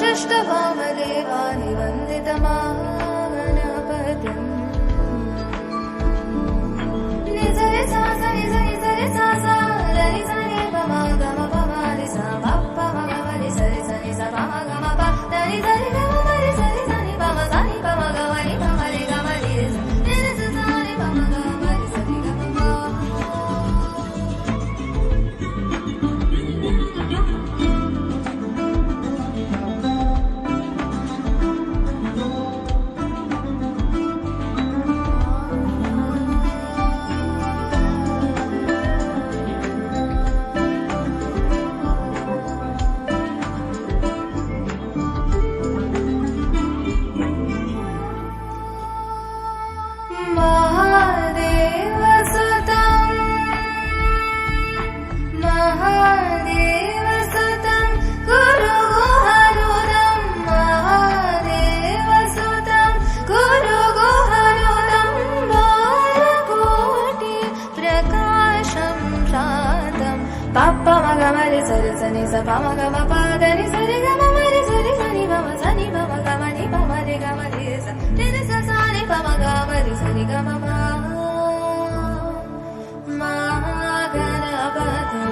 वसिष्ठवामदेवानि वन्दितमागणपतिम् निजरि सा सा निजरि सरि सा सा रि सा नि प म ग म प म रि सा प प म ग म रि सरि स नि स प म ग म प द नि ध रि ग म म रि स रि स नि प म स नि प म ग म नि प म रि ग म रि स नि रि स सा नि प म ग म रि स रि ग म प Papa magamari sari sani sa pama gama pa dani sari gama mari sari sani pama gama ni pama re gama re sa ni sa sa ni pama gama re sari gama pa ma ganapati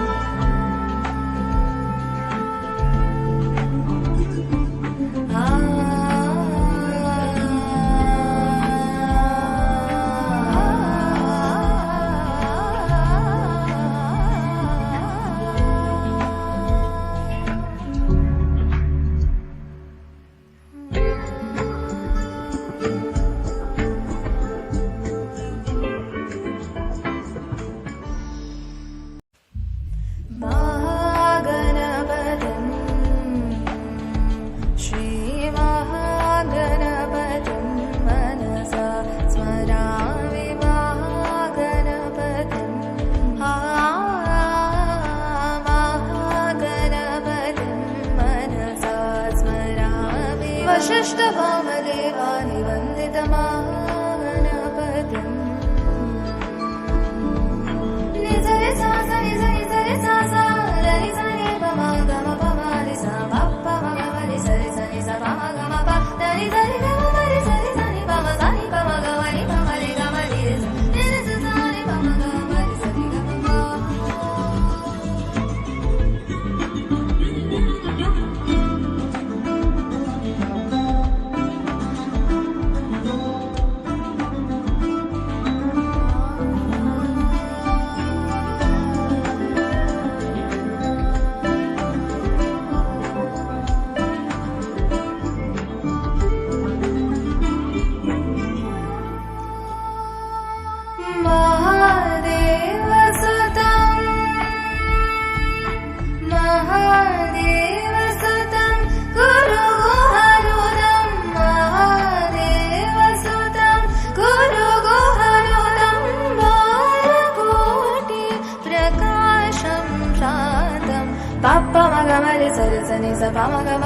वसिष्ठवामदेवानि वन्दितमागणपतिम् निजरि सा सा निजरि सरि सा सा रि सा नि प म ग म प म रि सा प प म ग म रि सरि स नि स प म ग म प द नि ध रि ग म म रि सरि स नि प म स नि प म ग म नि प म रि ग म रि स नि रि स सा नि प म ग म रि स रि ग म प Papa magamari sari sani sa pama gama